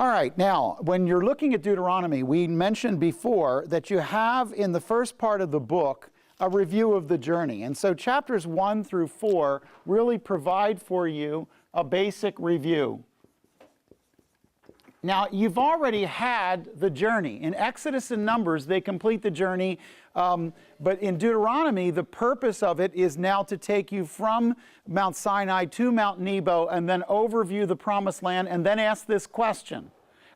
All right, now, when you're looking at Deuteronomy, we mentioned before that you have in the first part of the book a review of the journey. And so chapters 1 through 4 really provide for you a basic review. Now, you've already had the journey. In Exodus and Numbers, they complete the journey, but in Deuteronomy, the purpose of it is now to take you from Mount Sinai to Mount Nebo and then overview the Promised Land and then ask this question.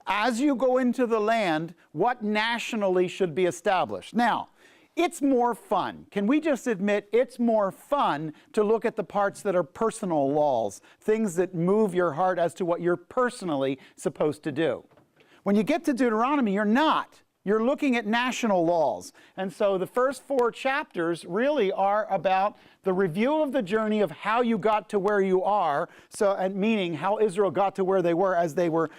As you go into the land, what nationally should be established? Now, it's more fun. Can we just admit it's more fun to look at the parts that are personal laws, things that move your heart as to what you're personally supposed to do. When you get to Deuteronomy, you're not. You're looking at national laws. And so the first 4 chapters really are about the review of the journey of how you got to where you are, and meaning how Israel got to where they were as they were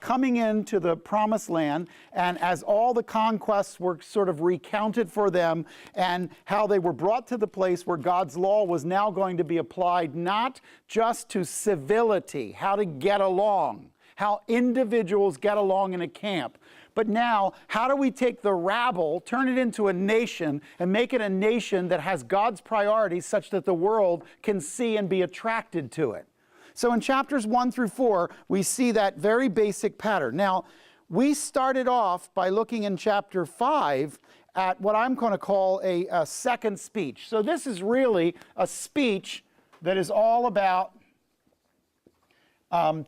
coming into the Promised Land, and as all the conquests were sort of recounted for them, and how they were brought to the place where God's law was now going to be applied not just to civility, how to get along, how individuals get along in a camp, but now, how do we take the rabble, turn it into a nation, and make it a nation that has God's priorities such that the world can see and be attracted to it? So in chapters 1 through 4, we see that very basic pattern. Now, we started off by looking in chapter 5 at what I'm going to call a second speech. So this is really a speech that is all about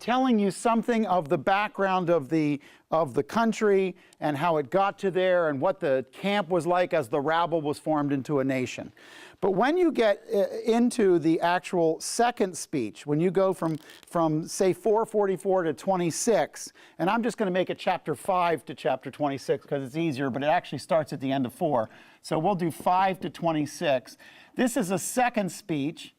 telling you something of the background of the country and how it got to there and what the camp was like as the rabble was formed into a nation. But when you get into the actual second speech, when you go from say 4:44 to 26, and I'm just going to make it chapter 5 to chapter 26 because it's easier, but it actually starts at the end of 4. So we'll do 5 to 26. This is a second speech.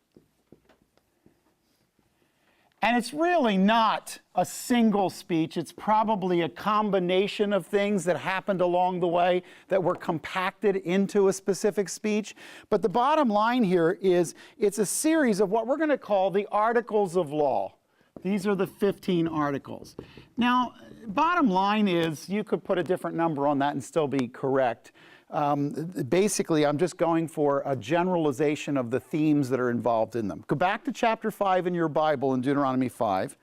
And it's really not a single speech. It's probably a combination of things that happened along the way that were compacted into a specific speech. But the bottom line here is it's a series of what we're going to call the Articles of Law. These are the 15 articles. Now, bottom line is you could put a different number on that and still be correct. Basically, I'm just going for a generalization of the themes that are involved in them. Go back to chapter 5 in your Bible in Deuteronomy 5.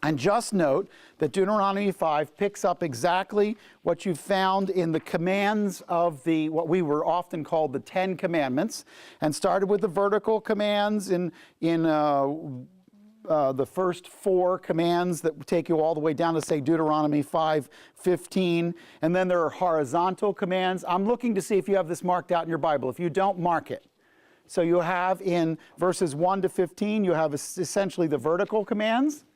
And just note that Deuteronomy 5 picks up exactly what you found in the commands of what we were often called the 10 Commandments, and started with the vertical commands in the first 4 commands that take you all the way down to, say, Deuteronomy 5:15. And then there are horizontal commands. I'm looking to see if you have this marked out in your Bible. If you don't, mark it. So you have in verses 1 to 15, you have essentially the vertical commands.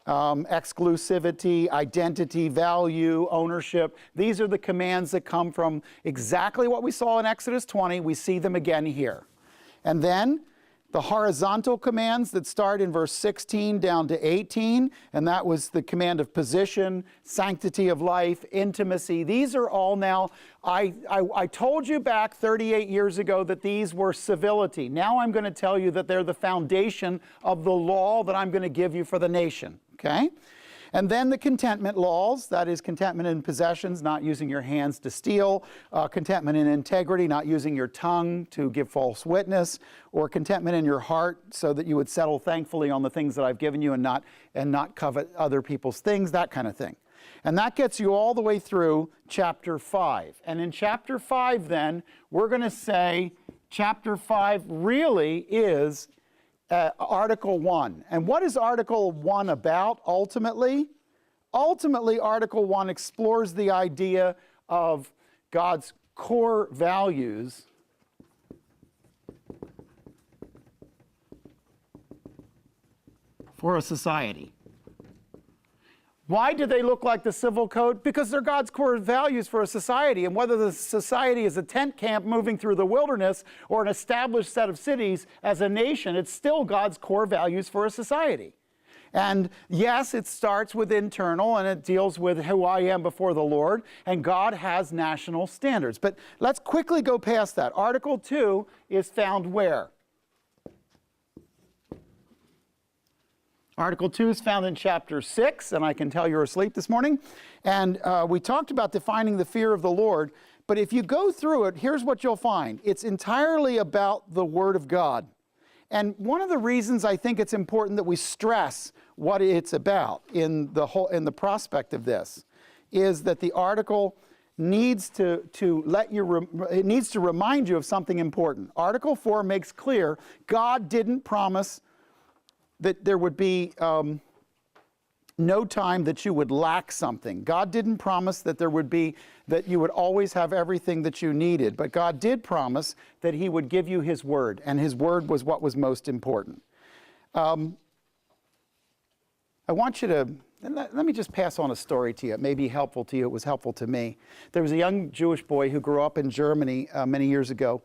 Exclusivity, identity, value, ownership. These are the commands that come from exactly what we saw in Exodus 20. We see them again here. And then the horizontal commands that start in verse 16 down to 18, and that was the command of position, sanctity of life, intimacy. These are all now, I told you back 38 years ago that these were civility. Now I'm going to tell you that they're the foundation of the law that I'm going to give you for the nation, okay? And then the contentment laws, that is contentment in possessions, not using your hands to steal, contentment in integrity, not using your tongue to give false witness, or contentment in your heart so that you would settle thankfully on the things that I've given you and not covet other people's things, that kind of thing. And that gets you all the way through chapter 5. And in chapter 5 then, we're going to say chapter 5 really is Article 1. And what is Article 1 about ultimately? Ultimately, Article 1 explores the idea of God's core values for a society. Why do they look like the civil code? Because they're God's core values for a society. And whether the society is a tent camp moving through the wilderness or an established set of cities as a nation, it's still God's core values for a society. And yes, it starts with internal and it deals with who I am before the Lord. And God has national standards. But let's quickly go past that. Article 2 is found where? Article 2 is found in chapter 6, and I can tell you're asleep this morning. And we talked about defining the fear of the Lord, but if you go through it, here's what you'll find. It's entirely about the Word of God. And one of the reasons I think it's important that we stress what it's about in the prospect of this is that the article needs to remind you of something important. Article 4 makes clear God didn't promise that there would be no time that you would lack something. God didn't promise that that you would always have everything that you needed, but God did promise that He would give you His Word, and His Word was what was most important. I want you to, let me just pass on a story to you. It may be helpful to you. It was helpful to me. There was a young Jewish boy who grew up in Germany many years ago,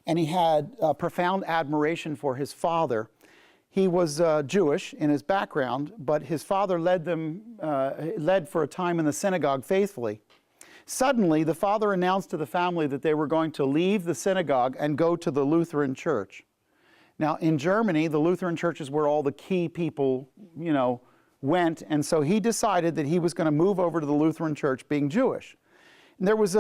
and he had profound admiration for his father. He was Jewish in his background, but his father led for a time in the synagogue faithfully. Suddenly, the father announced to the family that they were going to leave the synagogue and go to the Lutheran church. Now, in Germany, the Lutheran church is where all the key people, went, and so he decided that he was going to move over to the Lutheran church, being Jewish. And there was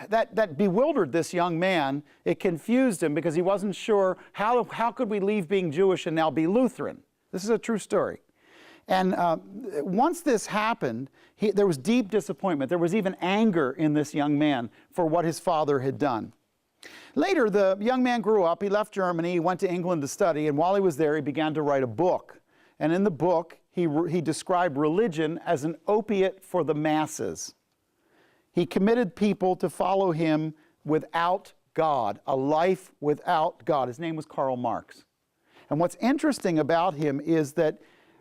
that bewildered this young man. It confused him because he wasn't sure how could we leave being Jewish and now be Lutheran. This is a true story. And once this happened, there was deep disappointment. There was even anger in this young man for what his father had done. Later, the young man grew up. He left Germany. He went to England to study. And while he was there, he began to write a book. And in the book, he described religion as an opiate for the masses. He committed people to follow him without God, a life without God. His name was Karl Marx. And what's interesting about him is that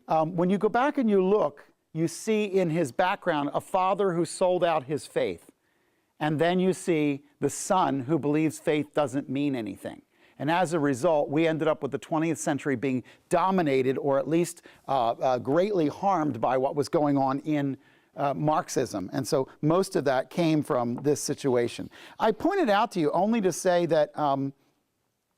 when you go back and you look, you see in his background a father who sold out his faith. And then you see the son who believes faith doesn't mean anything. And as a result, we ended up with the 20th century being dominated, or at least greatly harmed by what was going on in Marxism. And so most of that came from this situation. I pointed out to you only to say that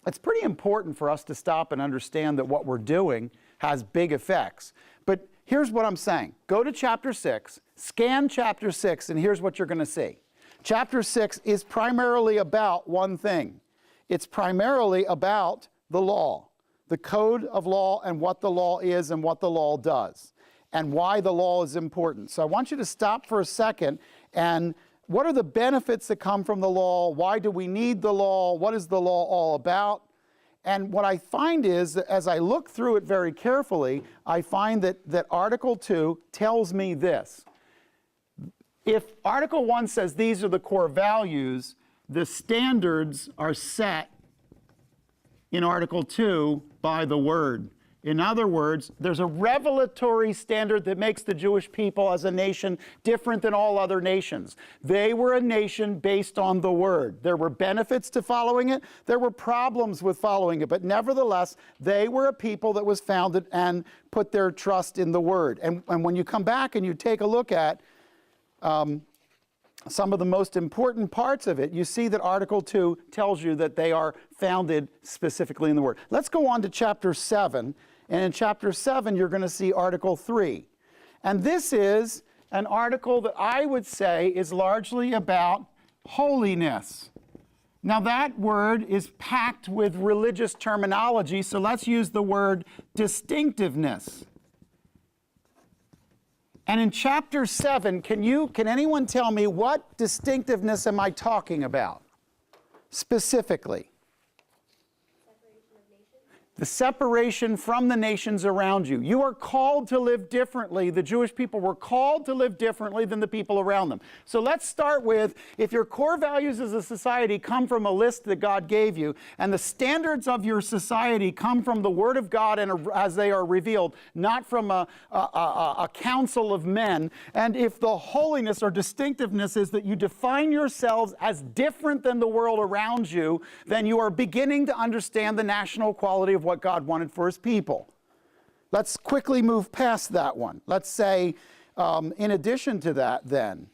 it's pretty important for us to stop and understand that what we're doing has big effects. But here's what I'm saying. Go to chapter 6, scan chapter 6, and here's what you're going to see. Chapter 6 is primarily about one thing. It's primarily about the law, the code of law and what the law is and what the law does, and why the law is important. So I want you to stop for a second, and what are the benefits that come from the law? Why do we need the law? What is the law all about? And what I find is that as I look through it very carefully, I find that Article 2 tells me this. If Article 1 says these are the core values, the standards are set in Article 2 by the Word. In other words, there's a revelatory standard that makes the Jewish people as a nation different than all other nations. They were a nation based on the Word. There were benefits to following it. There were problems with following it. But nevertheless, they were a people that was founded and put their trust in the Word. And when you come back and you take a look at some of the most important parts of it, you see that Article 2 tells you that they are founded specifically in the Word. Let's go on to chapter 7. And in chapter 7, you're going to see Article 3. And this is an article that I would say is largely about holiness. Now, that word is packed with religious terminology, so let's use the word distinctiveness. And in chapter 7, can anyone tell me what distinctiveness am I talking about specifically? The separation from the nations around you. You are called to live differently. The Jewish people were called to live differently than the people around them. So let's start with, if your core values as a society come from a list that God gave you, and the standards of your society come from the Word of God and as they are revealed, not from a council of men, and if the holiness or distinctiveness is that you define yourselves as different than the world around you, then you are beginning to understand the national quality of what God wanted for His people. Let's quickly move past that one. Let's say, in addition to that then,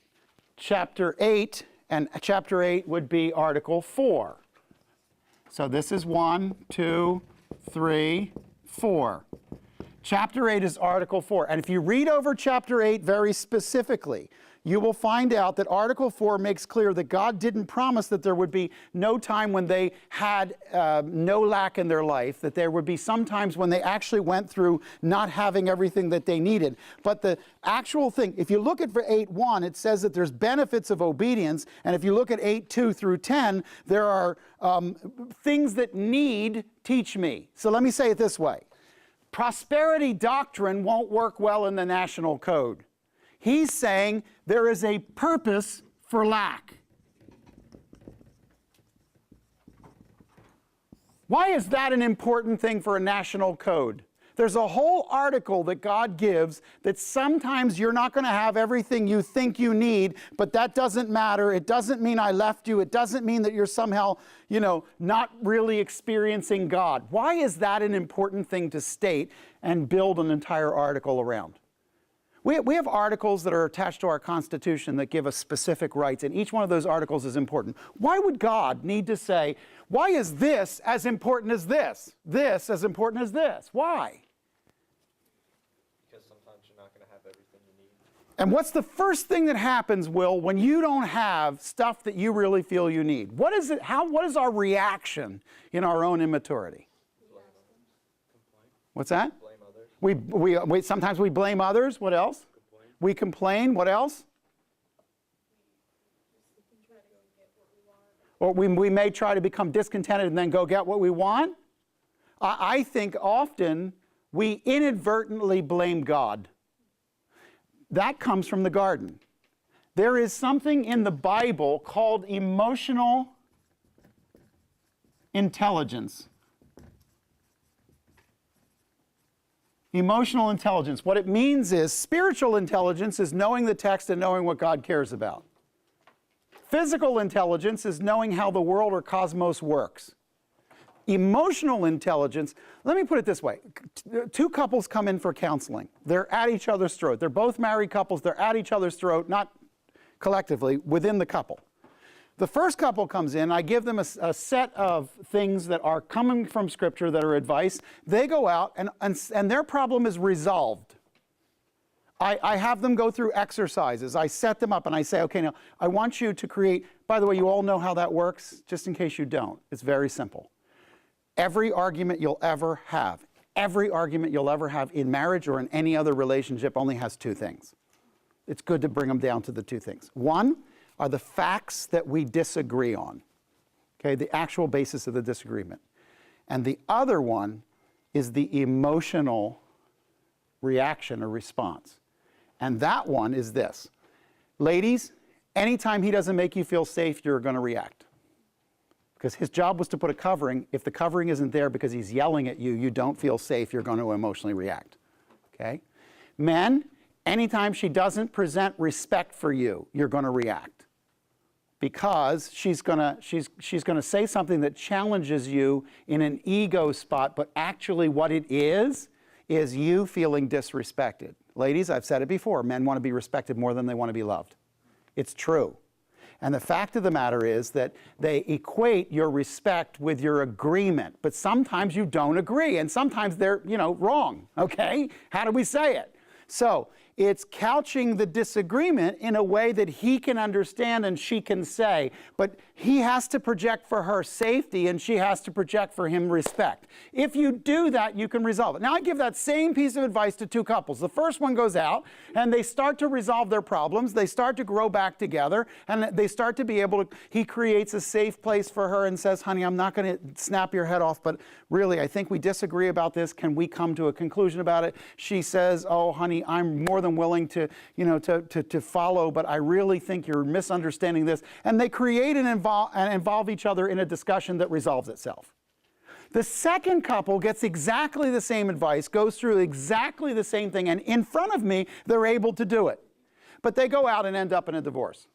chapter 8, and chapter 8 would be Article 4. So this is 1, 2, 3, 4. Chapter 8 is Article 4. And if you read over Chapter 8 very specifically, you will find out that Article 4 makes clear that God didn't promise that there would be no time when they had no lack in their life, that there would be some times when they actually went through not having everything that they needed. But the actual thing, if you look at 8:1, it says that there's benefits of obedience. And if you look at 8:2 through 10, there are things that need teach me. So let me say it this way. Prosperity doctrine won't work well in the national code. He's saying there is a purpose for lack. Why is that an important thing for a national code? There's a whole article that God gives that sometimes you're not going to have everything you think you need, but that doesn't matter. It doesn't mean I left you. It doesn't mean that you're somehow, not really experiencing God. Why is that an important thing to state and build an entire article around? We have articles that are attached to our Constitution that give us specific rights, and each one of those articles is important. Why would God need to say, why is this as important as this? This as important as this? Why? Because sometimes you're not going to have everything you need. And what's the first thing that happens, Will, when you don't have stuff that you really feel you need? What is our reaction in our own immaturity? What's that? Sometimes we blame others. What else? We complain. What else? Or we may try to become discontented and then go get what we want. I think often we inadvertently blame God. That comes from the garden. There is something in the Bible called emotional intelligence. Emotional intelligence. What it means is spiritual intelligence is knowing the text and knowing what God cares about. Physical intelligence is knowing how the world or cosmos works. Emotional intelligence, let me put it this way. Two couples come in for counseling. They're at each other's throat. They're both married couples. They're at each other's throat, not collectively, within the couple. The first couple comes in, I give them a set of things that are coming from Scripture that are advice. They go out and their problem is resolved. I have them go through exercises. I set them up and I say, okay, now I want you to create, by the way, you all know how that works, just in case you don't. It's very simple. Every argument you'll ever have in marriage or in any other relationship only has two things. It's good to bring them down to the two things. One are the facts that we disagree on, okay, the actual basis of the disagreement. And the other one is the emotional reaction or response. And that one is this. Ladies, anytime he doesn't make you feel safe, you're going to react. Because his job was to put a covering. If the covering isn't there because he's yelling at you, you don't feel safe, you're going to emotionally react. Okay? Men, anytime she doesn't present respect for you, you're going to react. Because she's going to say something that challenges you in an ego spot, but actually what it is you feeling disrespected. Ladies, I've said it before, men want to be respected more than they want to be loved. It's true. And the fact of the matter is that they equate your respect with your agreement. But sometimes you don't agree, and sometimes they're, wrong, okay? How do we say it? So it's couching the disagreement in a way that he can understand and she can say, but he has to project for her safety and she has to project for him respect. If you do that, you can resolve it. Now, I give that same piece of advice to two couples. The first one goes out and they start to resolve their problems. They start to grow back together and they start to be able to, he creates a safe place for her and says, honey, I'm not going to snap your head off, but really, I think we disagree about this. Can we come to a conclusion about it? She says, oh, honey, I'm more than willing to, to follow, but I really think you're misunderstanding this. And they create and involve each other in a discussion that resolves itself. The second couple gets exactly the same advice, goes through exactly the same thing, and in front of me, they're able to do it. But they go out and end up in a divorce.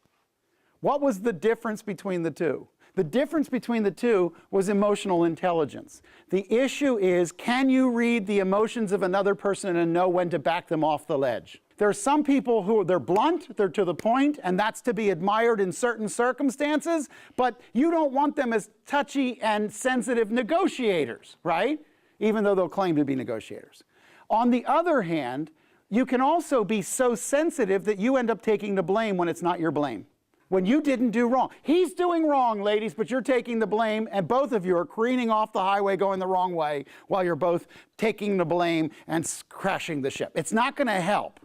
What was the difference between the two? The difference between the two was emotional intelligence. The issue is, can you read the emotions of another person and know when to back them off the ledge? There are some people who they're blunt, they're to the point, and that's to be admired in certain circumstances, but you don't want them as touchy and sensitive negotiators, right? Even though they'll claim to be negotiators. On the other hand, you can also be so sensitive that you end up taking the blame when it's not your blame. When you didn't do wrong. He's doing wrong, ladies, but you're taking the blame, and both of you are careening off the highway going the wrong way while you're both taking the blame and crashing the ship. It's not going to help.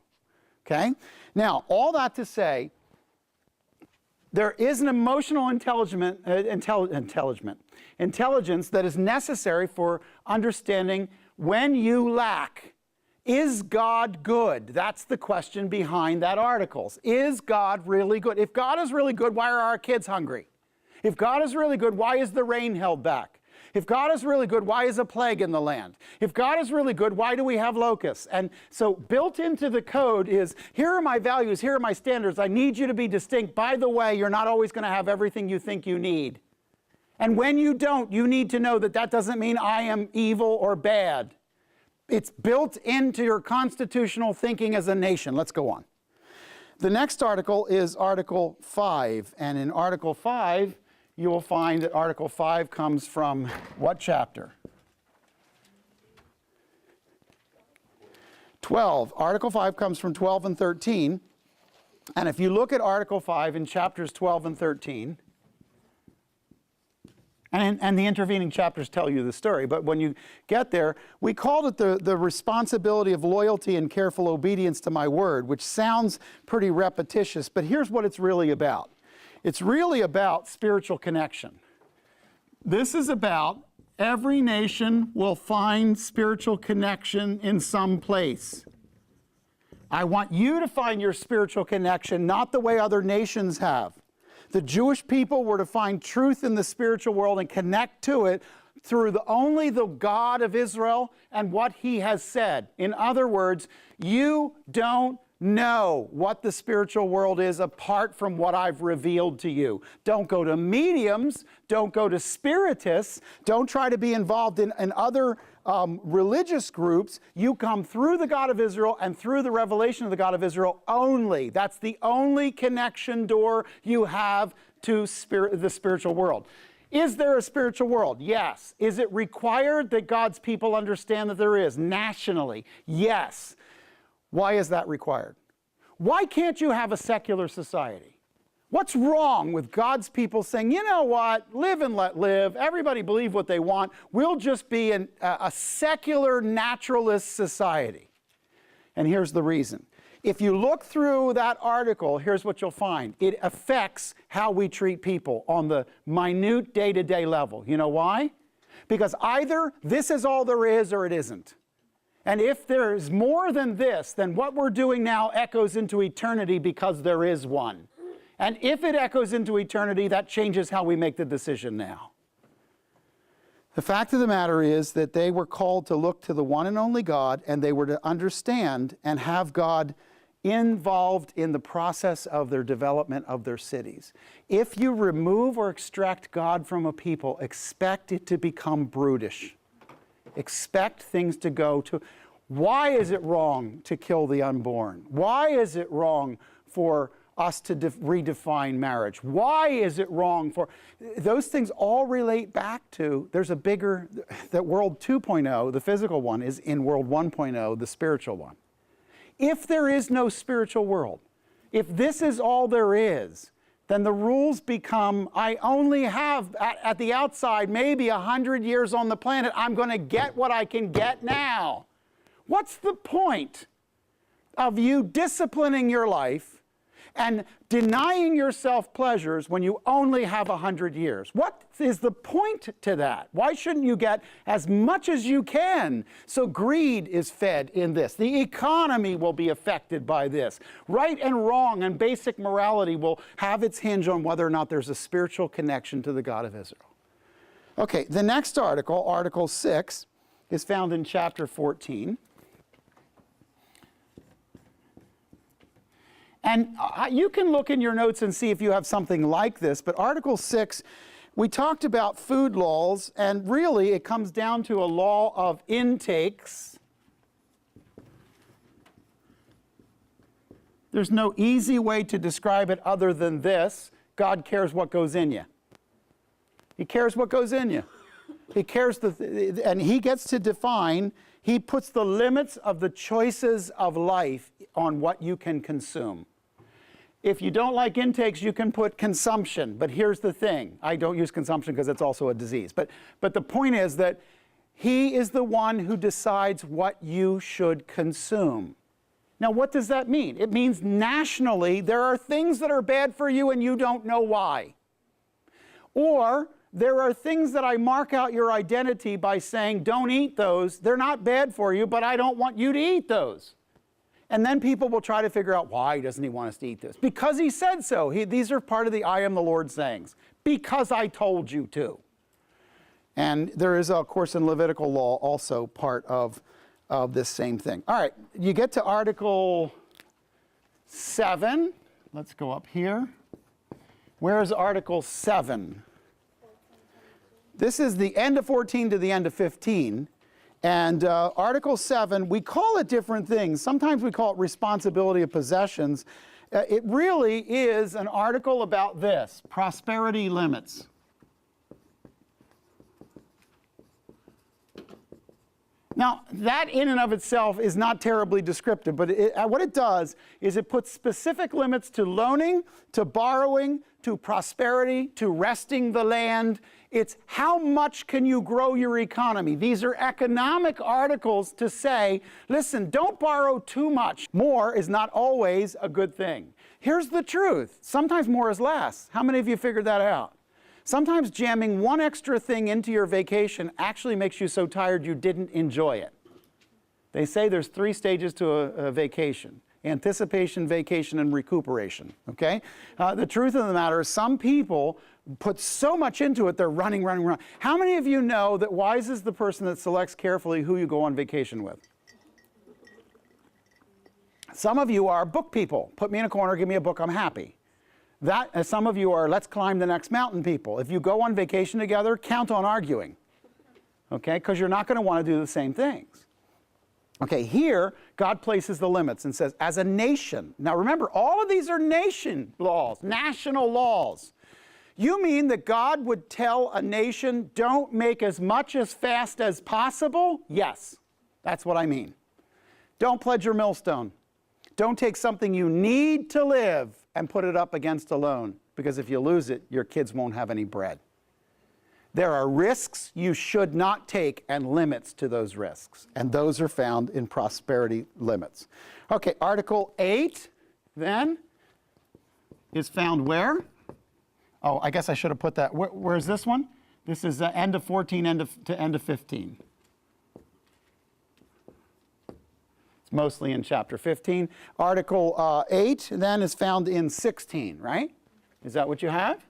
Okay? Now, all that to say, there is an emotional intelligence that is necessary for understanding when you lack. Is God good? That's the question behind that article. Is God really good? If God is really good, why are our kids hungry? If God is really good, why is the rain held back? If God is really good, why is a plague in the land? If God is really good, why do we have locusts? And so built into the code is, here are my values, here are my standards. I need you to be distinct. By the way, you're not always going to have everything you think you need. And when you don't, you need to know that that doesn't mean I am evil or bad. It's built into your constitutional thinking as a nation. Let's go on. The next article is Article 5. And in Article 5, you will find that Article 5 comes from what chapter? 12. Article 5 comes from 12 and 13. And if you look at Article 5 in chapters 12 and 13, and the intervening chapters tell you the story, but when you get there, we called it the responsibility of loyalty and careful obedience to my word, which sounds pretty repetitious, but here's what it's really about. It's really about spiritual connection. This is about every nation will find spiritual connection in some place. I want you to find your spiritual connection, not the way other nations have. The Jewish people were to find truth in the spiritual world and connect to it through only the God of Israel and what he has said. In other words, you don't know what the spiritual world is apart from what I've revealed to you. Don't go to mediums. Don't go to spiritists. Don't try to be involved in other religious groups. You come through the God of Israel and through the revelation of the God of Israel only. That's the only connection door you have to the spiritual world. Is there a spiritual world? Yes. Is it required that God's people understand that there is nationally? Yes. Why is that required? Why can't you have a secular society? What's wrong with God's people saying, you know what, live and let live, everybody believe what they want, we'll just be a secular naturalist society? And here's the reason. If you look through that article, here's what you'll find. It affects how we treat people on the minute day-to-day level. You know why? Because either this is all there is or it isn't. And if there is more than this, then what we're doing now echoes into eternity because there is one. And if it echoes into eternity, that changes how we make the decision now. The fact of the matter is that they were called to look to the one and only God, and they were to understand and have God involved in the process of their development of their cities. If you remove or extract God from a people, expect it to become brutish. Expect things to go to... Why is it wrong to kill the unborn? Why is it wrong for us to redefine marriage? Why is it wrong for... Those things all relate back to, there's a bigger... That world 2.0, the physical one, is in world 1.0, the spiritual one. If there is no spiritual world, if this is all there is, then the rules become, I only have, at the outside, maybe 100 years on the planet. I'm going to get what I can get now. What's the point of you disciplining your life and denying yourself pleasures when you only have 100 years? What is the point to that? Why shouldn't you get as much as you can? So greed is fed in this. The economy will be affected by this. Right and wrong and basic morality will have its hinge on whether or not there's a spiritual connection to the God of Israel. Okay, the next article, Article 6, is found in chapter 14. And you can look in your notes and see if you have something like this, but Article 6, we talked about food laws, and really it comes down to a law of intakes. There's no easy way to describe it other than this. God cares what goes in you. He cares what goes in you. He cares, and he gets to define, he puts the limits of the choices of life on what you can consume. If you don't like intakes, you can put consumption. But here's the thing. I don't use consumption because it's also a disease. But the point is that he is the one who decides what you should consume. Now, what does that mean? It means nationally, there are things that are bad for you and you don't know why. Or there are things that I mark out your identity by saying, don't eat those. They're not bad for you, but I don't want you to eat those. And then people will try to figure out, why doesn't he want us to eat this? Because he said so. These are part of the I am the Lord sayings. Because I told you to. And there is, of course, in Levitical law also part of this same thing. All right, you get to Article 7. Let's go up here. Where is Article 7? This is the end of 14 to the end of 15. And Article 7, we call it different things. Sometimes we call it responsibility of possessions. It really is an article about this, prosperity limits. Now, that in and of itself is not terribly descriptive, but what it does is it puts specific limits to loaning, to borrowing, to prosperity, to resting the land. It's how much can you grow your economy. These are economic articles to say, listen, don't borrow too much. More is not always a good thing. Here's the truth. Sometimes more is less. How many of you figured that out? Sometimes jamming one extra thing into your vacation actually makes you so tired you didn't enjoy it. They say there's 3 stages to a vacation: anticipation, vacation, and recuperation, okay? The truth of the matter is some people put so much into it, they're running. How many of you know that wise is the person that selects carefully who you go on vacation with? Some of you are book people. Put me in a corner, give me a book, I'm happy. Some of you are let's climb the next mountain people. If you go on vacation together, count on arguing, okay? Because you're not going to want to do the same things. Okay, here, God places the limits and says, as a nation. Now remember, all of these are nation laws, national laws. You mean that God would tell a nation, don't make as much as fast as possible? Yes, that's what I mean. Don't pledge your millstone. Don't take something you need to live and put it up against a loan, because if you lose it, your kids won't have any bread. There are risks you should not take and limits to those risks, and those are found in prosperity limits. Okay, Article 8 then is found where? Oh, I guess I should have put that. Where's this one? This is end of 14 to end of 15. Mostly in chapter 15. Article 8 then is found in 16, right? Is that what you have?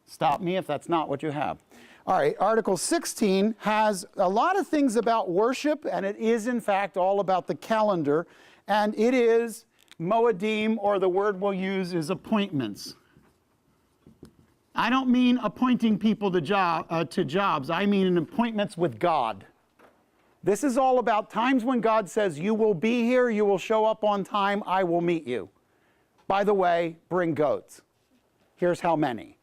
Stop me if that's not what you have. All right, Article 16 has a lot of things about worship, and it is in fact all about the calendar, and it is moedim, or the word we'll use is appointments. I don't mean appointing people to jobs, I mean appointments with God. This is all about times when God says, you will be here, you will show up on time, I will meet you. By the way, bring goats. Here's how many.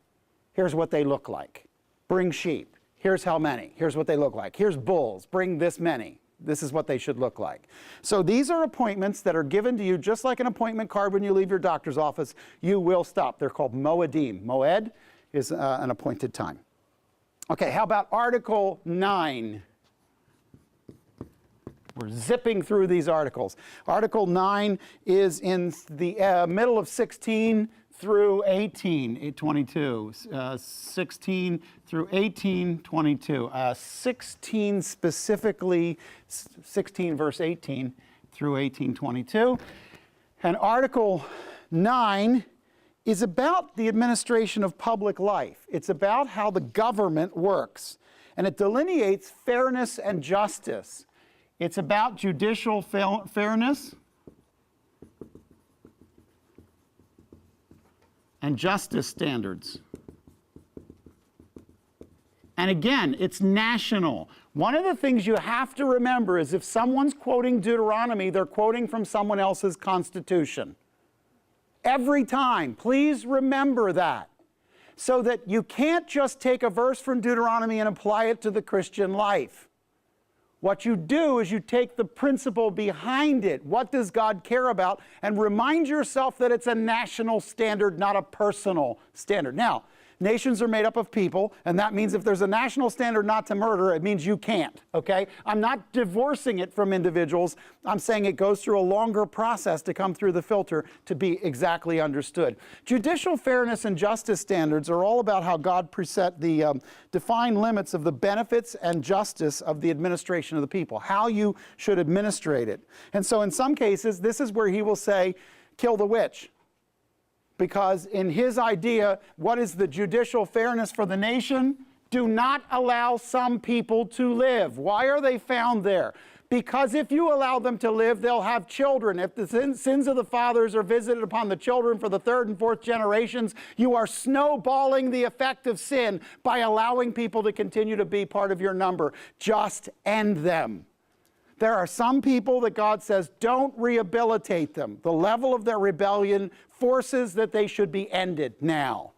Here's what they look like. Bring sheep. Here's how many. Here's what they look like. Here's bulls. Bring this many. This is what they should look like. So these are appointments that are given to you just like an appointment card when you leave your doctor's office. You will stop. They're called moedim. Moed is an appointed time. Okay, how about Article 9? We're zipping through these articles. Article 9 is in the middle of 16 through 18:22. 16 through 18:22. 16 specifically, 16 verse 18 through 18:22. And Article 9 is about the administration of public life. It's about how the government works. And it delineates fairness and justice. It's about judicial fairness and justice standards. And again, it's national. One of the things you have to remember is if someone's quoting Deuteronomy, they're quoting from someone else's constitution. Every time, please remember that. so that you can't just take a verse from Deuteronomy and apply it to the Christian life. What you do is you take the principle behind it. What does God care about? And remind yourself that it's a national standard, not a personal standard. Now, nations are made up of people, and that means if there's a national standard not to murder, it means you can't, okay? I'm not divorcing it from individuals. I'm saying it goes through a longer process to come through the filter to be exactly understood. Judicial fairness and justice standards are all about how God preset the defined limits of the benefits and justice of the administration of the people, how you should administrate it. And so in some cases, this is where he will say, kill the witch. Because in his idea, what is the judicial fairness for the nation? Do not allow some people to live. Why are they found there? Because if you allow them to live, they'll have children. If the sins of the fathers are visited upon the children for the third and fourth generations, you are snowballing the effect of sin by allowing people to continue to be part of your number. Just end them. There are some people that God says, don't rehabilitate them. The level of their rebellion forces that they should be ended now.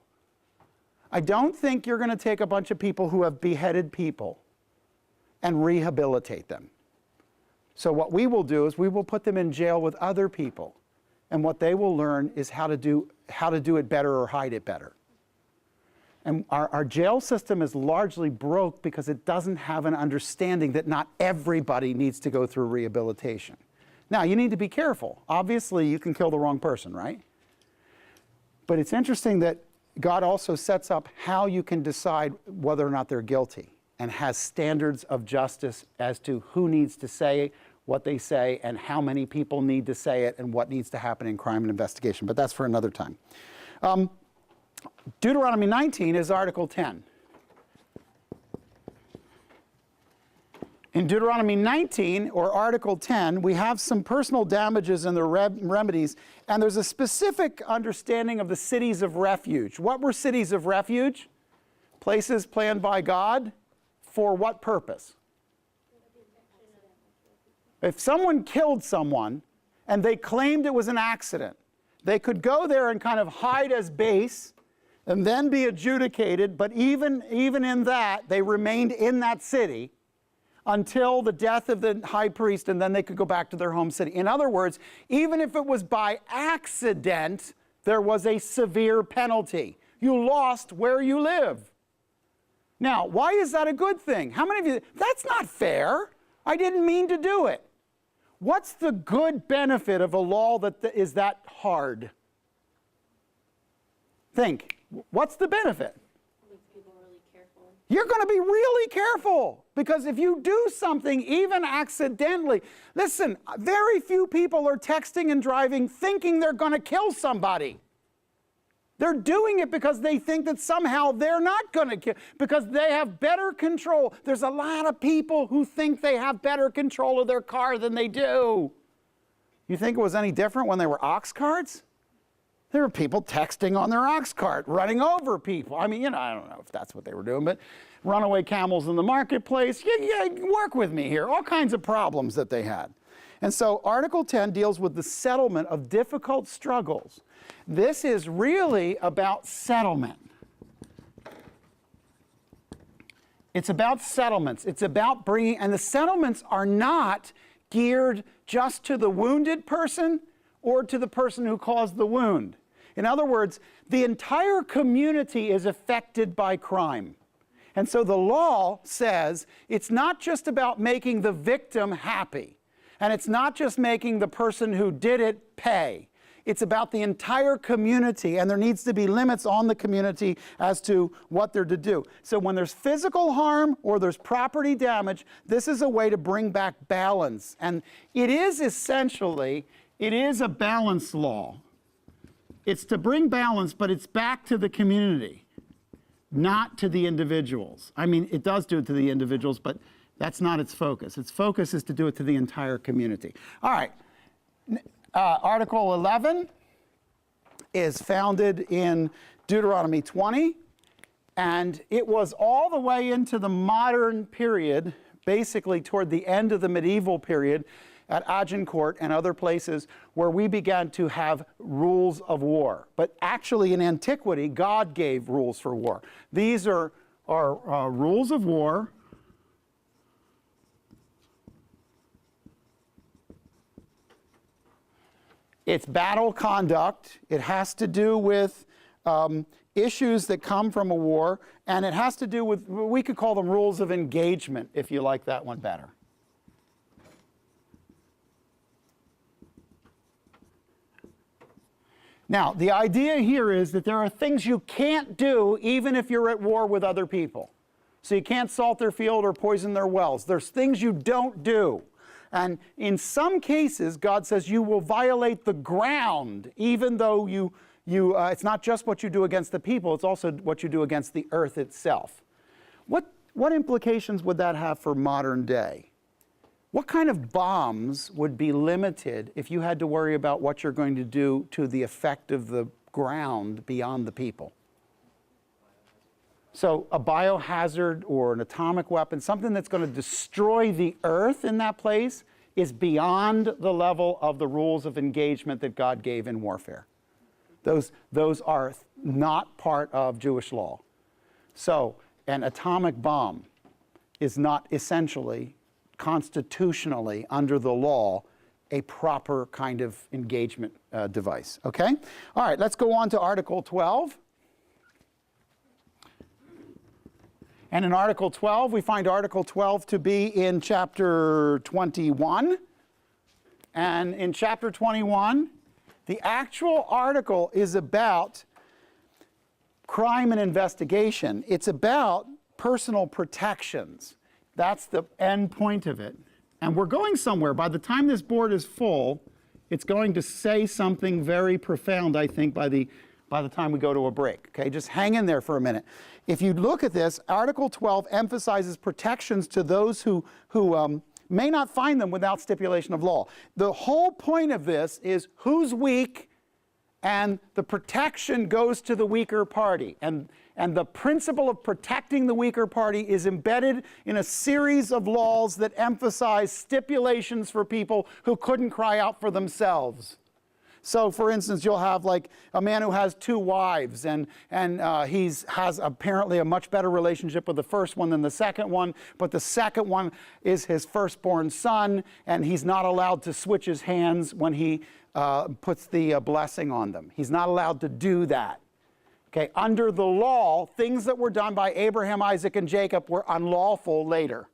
I don't think you're going to take a bunch of people who have beheaded people and rehabilitate them. So what we will do is we will put them in jail with other people. And what they will learn is how to do it better or hide it better. And our jail system is largely broke because it doesn't have an understanding that not everybody needs to go through rehabilitation. Now, you need to be careful. Obviously, you can kill the wrong person, right? But it's interesting that God also sets up how you can decide whether or not they're guilty and has standards of justice as to who needs to say what they say and how many people need to say it and what needs to happen in crime and investigation. But that's for another time. Deuteronomy 19 is Article 10. In Deuteronomy 19, or Article 10, we have some personal damages and their remedies, and there's a specific understanding of the cities of refuge. What were cities of refuge? Places planned by God for what purpose? If someone killed someone and they claimed it was an accident, they could go there and kind of hide as base and then be adjudicated, but even in that, they remained in that city until the death of the high priest, and then they could go back to their home city. In other words, even if it was by accident, there was a severe penalty. You lost where you live. Now, why is that a good thing? How many of you, that's not fair. I didn't mean to do it. What's the good benefit of a law that is that hard? Think. What's the benefit? Makes people really careful. You're going to be really careful because if you do something even accidentally, listen, very few people are texting and driving thinking they're going to kill somebody. They're doing it because they think that somehow they're not going to kill, because they have better control. There's a lot of people who think they have better control of their car than they do. You think it was any different when they were ox carts? There were people texting on their ox cart, running over people. I mean, I don't know if that's what they were doing, but runaway camels in the marketplace. Yeah, work with me here. All kinds of problems that they had. And so Article 10 deals with the settlement of difficult struggles. This is really about settlement. It's about settlements. It's about bringing, and the settlements are not geared just to the wounded person or to the person who caused the wound. In other words, the entire community is affected by crime. And so the law says it's not just about making the victim happy, and it's not just making the person who did it pay. It's about the entire community, and there needs to be limits on the community as to what they're to do. So when there's physical harm or there's property damage, this is a way to bring back balance. And it is essentially, it is a balance law. It's to bring balance, but it's back to the community, not to the individuals. I mean, it does do it to the individuals, but that's not its focus. Its focus is to do it to the entire community. All right. Article 11 is founded in Deuteronomy 20, and it was all the way into the modern period, basically toward the end of the medieval period, at Agincourt and other places where we began to have rules of war. But actually in antiquity, God gave rules for war. These are rules of war. It's battle conduct. It has to do with issues that come from a war, and it has to do with, we could call them rules of engagement, if you like that one better. Now, the idea here is that there are things you can't do even if you're at war with other people. So you can't salt their field or poison their wells. There's things you don't do. And in some cases, God says you will violate the ground, even though it's not just what you do against the people, it's also what you do against the earth itself. What implications would that have for modern day? What kind of bombs would be limited if you had to worry about what you're going to do to the effect of the ground beyond the people? So a biohazard or an atomic weapon, something that's going to destroy the earth in that place, is beyond the level of the rules of engagement that God gave in warfare. Those are not part of Jewish law. So an atomic bomb is not essentially, constitutionally, under the law, a proper kind of engagement device. Okay? All right, let's go on to Article 12. And in Article 12, we find Article 12 to be in chapter 21. And in chapter 21, the actual article is about crime and investigation. It's about personal protections. That's the end point of it. And we're going somewhere. By the time this board is full, it's going to say something very profound, I think, by the time we go to a break. Okay, just hang in there for a minute. If you look at this, Article 12 emphasizes protections to those who may not find them without stipulation of law. The whole point of this is who's weak, and the protection goes to the weaker party. And the principle of protecting the weaker party is embedded in a series of laws that emphasize stipulations for people who couldn't cry out for themselves. So, for instance, you'll have like a man who has 2 wives, and he has apparently a much better relationship with the first one than the second one, but the second one is his firstborn son, and he's not allowed to switch his hands when he puts the blessing on them. He's not allowed to do that. Okay, under the law, things that were done by Abraham, Isaac, and Jacob were unlawful later.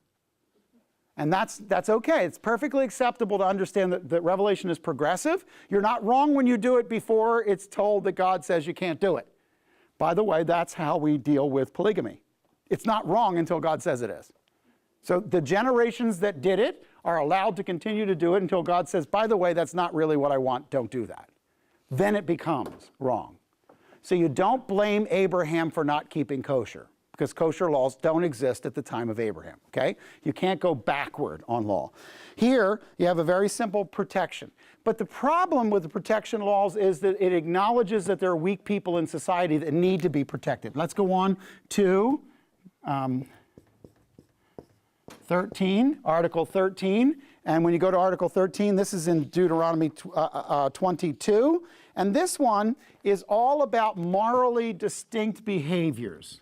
And that's okay. It's perfectly acceptable to understand that Revelation is progressive. You're not wrong when you do it before it's told that God says you can't do it. By the way, that's how we deal with polygamy. It's not wrong until God says it is. So the generations that did it are allowed to continue to do it until God says, by the way, that's not really what I want, don't do that. Then it becomes wrong. So you don't blame Abraham for not keeping kosher, because kosher laws don't exist at the time of Abraham, okay? You can't go backward on law. Here, you have a very simple protection. But the problem with the protection laws is that it acknowledges that there are weak people in society that need to be protected. Let's go on to 13, Article 13. And when you go to Article 13, this is in Deuteronomy 22. And this one is all about morally distinct behaviors.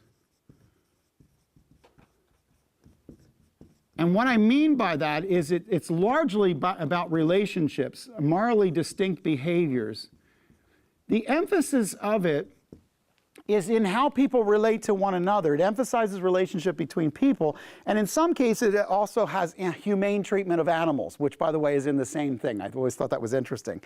And what I mean by that is it's largely about relationships, morally distinct behaviors. The emphasis of it is in how people relate to one another. It emphasizes relationship between people, and in some cases it also has humane treatment of animals, which, by the way, is in the same thing. I've always thought that was interesting.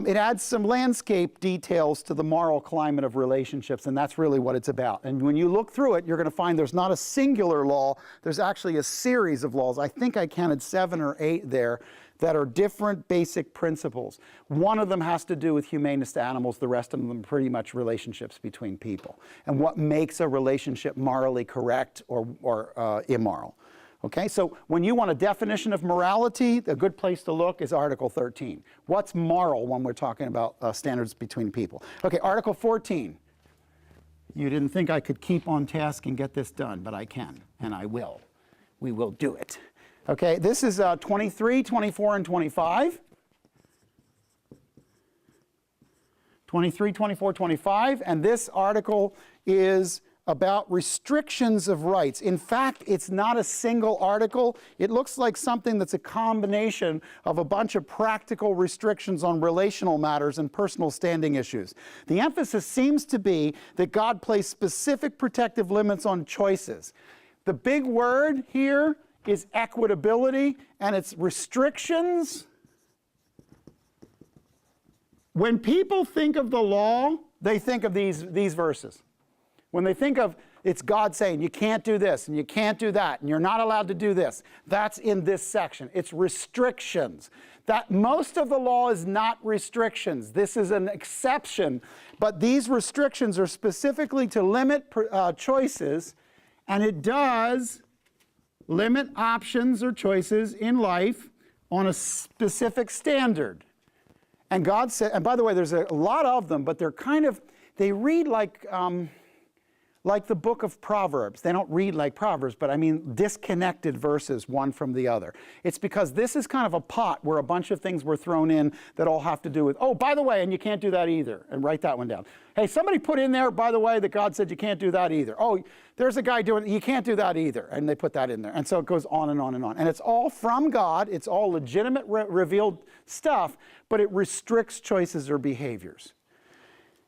It adds some landscape details to the moral climate of relationships, and that's really what it's about. And when you look through it, you're going to find there's not a singular law. There's actually a series of laws. I think I counted 7 or 8 there that are different basic principles. One of them has to do with humaneness to animals. The rest of them are pretty much relationships between people and what makes a relationship morally correct or immoral. Okay, so when you want a definition of morality, a good place to look is Article 13. What's moral when we're talking about standards between people? Okay, Article 14. You didn't think I could keep on task and get this done, but I can, and I will. We will do it. Okay, this is 23, 24, and 25. 23, 24, 25, and this article is about restrictions of rights. In fact, it's not a single article. It looks like something that's a combination of a bunch of practical restrictions on relational matters and personal standing issues. The emphasis seems to be that God placed specific protective limits on choices. The big word here is equitability, and it's restrictions. When people think of the law, they think of these verses. When they think of, it's God saying, you can't do this, and you can't do that, and you're not allowed to do this, that's in this section. It's restrictions. That most of the law is not restrictions. This is an exception, but these restrictions are specifically to limit choices, and it does limit options or choices in life on a specific standard. And God said, and by the way, there's a lot of them, but they're they read like the book of Proverbs. They don't read like Proverbs, but I mean disconnected verses one from the other. It's because this is kind of a pot where a bunch of things were thrown in that all have to do with, oh, by the way, and you can't do that either, and write that one down. Hey, somebody put in there, by the way, that God said you can't do that either. Oh, there's a guy doing it, you can't do that either, and they put that in there. And so it goes on and on and on. And it's all from God, it's all legitimate revealed stuff, but it restricts choices or behaviors.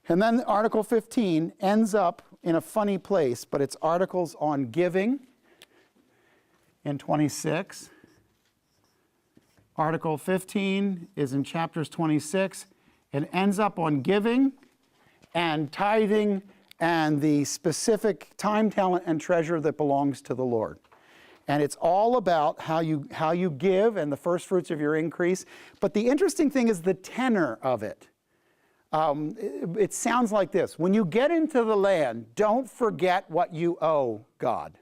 And then Article 15 ends up in a funny place, but it's articles on giving in 26. Article 15 is in chapters 26. It ends up on giving and tithing and the specific time, talent, and treasure that belongs to the Lord. And it's all about how you give and the first fruits of your increase. But the interesting thing is the tenor of it. It sounds like this. When you get into the land, don't forget what you owe God.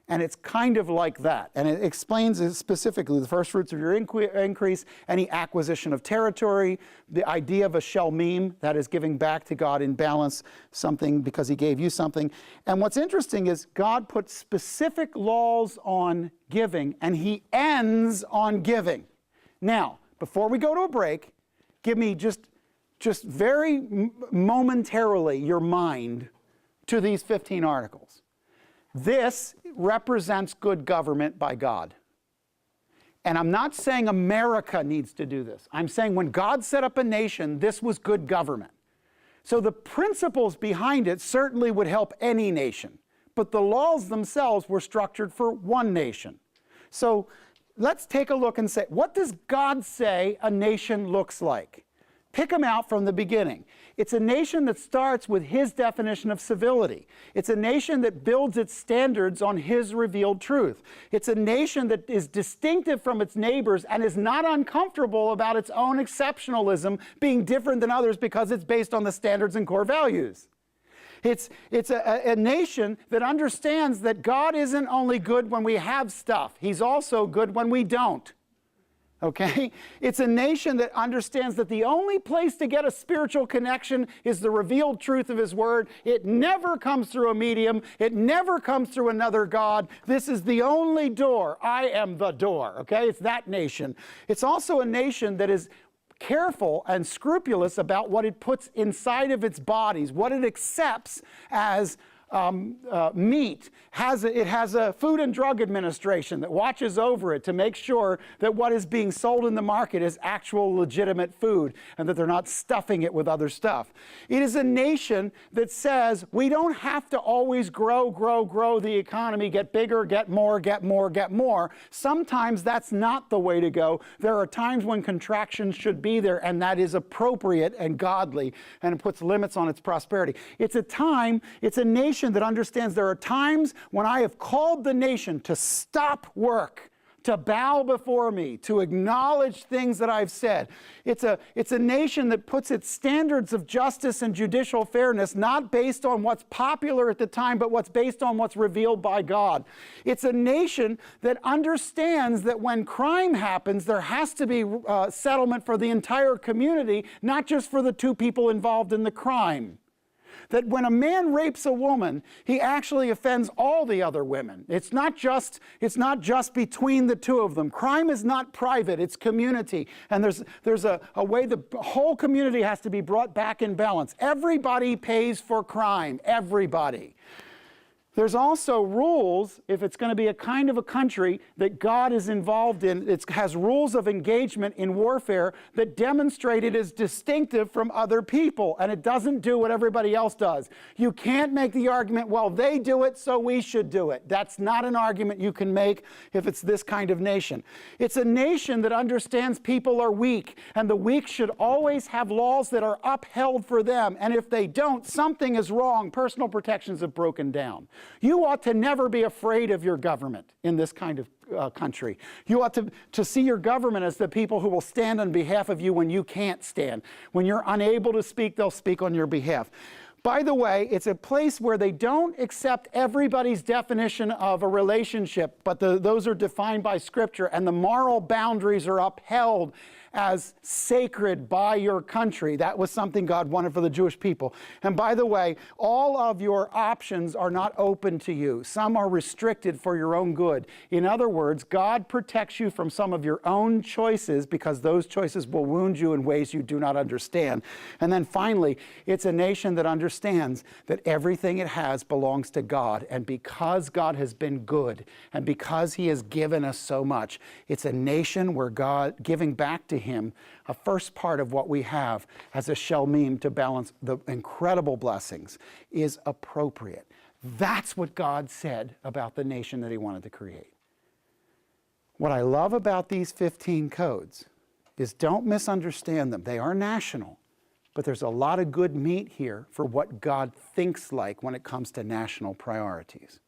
And it's kind of like that. And it explains specifically the first fruits of your increase, any acquisition of territory, the idea of a shelmim, that is giving back to God in balance something because he gave you something. And what's interesting is God put specific laws on giving, and he ends on giving. Now, before we go to a break, give me just very momentarily your mind to these 15 articles. This represents good government by God. And I'm not saying America needs to do this. I'm saying when God set up a nation, this was good government. So the principles behind it certainly would help any nation. But the laws themselves were structured for one nation. So let's take a look and say, what does God say a nation looks like? Pick them out from the beginning. It's a nation that starts with his definition of civility. It's a nation that builds its standards on his revealed truth. It's a nation that is distinctive from its neighbors and is not uncomfortable about its own exceptionalism being different than others because it's based on the standards and core values. It's a nation that understands that God isn't only good when we have stuff, he's also good when we don't. Okay? It's a nation that understands that the only place to get a spiritual connection is the revealed truth of his word. It never comes through a medium. It never comes through another God. This is the only door. I am the door. Okay? It's that nation. It's also a nation that is careful and scrupulous about what it puts inside of its bodies, what it accepts as meat. It has a Food and Drug Administration that watches over it to make sure that what is being sold in the market is actual legitimate food and that they're not stuffing it with other stuff. It is a nation that says we don't have to always grow the economy, get bigger, get more. Sometimes that's not the way to go. There are times when contraction should be there, and that is appropriate and godly, and it puts limits on its prosperity. It's a nation that understands there are times when I have called the nation to stop work, to bow before me, to acknowledge things that I've said. It's a nation that puts its standards of justice and judicial fairness not based on what's popular at the time, but what's based on what's revealed by God. It's a nation that understands that when crime happens, there has to be settlement for the entire community, not just for the two people involved in the crime. that when a man rapes a woman, he actually offends all the other women. It's not just between the two of them. Crime is not private, it's community. And there's a way the whole community has to be brought back in balance. Everybody pays for crime, everybody. There's also rules, if it's going to be a kind of a country that God is involved in. It has rules of engagement in warfare that demonstrate it is distinctive from other people, and it doesn't do what everybody else does. You can't make the argument, well, they do it, so we should do it. That's not an argument you can make if it's this kind of nation. It's a nation that understands people are weak, and the weak should always have laws that are upheld for them, and if they don't, something is wrong. Personal protections have broken down. You ought to never be afraid of your government in this kind of country. You ought to see your government as the people who will stand on behalf of you when you can't stand. When you're unable to speak, they'll speak on your behalf. By the way, it's a place where they don't accept everybody's definition of a relationship, but those are defined by Scripture, and the moral boundaries are upheld as sacred by your country. That was something God wanted for the Jewish people. And by the way, all of your options are not open to you. Some are restricted for your own good. In other words, God protects you from some of your own choices because those choices will wound you in ways you do not understand. And then finally, it's a nation that understands that everything it has belongs to God. And because God has been good and because He has given us so much, it's a nation where God, giving back to Him a first part of what we have as a shalmim to balance the incredible blessings is appropriate. That's what God said about the nation that He wanted to create. What I love about these 15 codes is don't misunderstand them. They are national, but there's a lot of good meat here for what God thinks like when it comes to national priorities.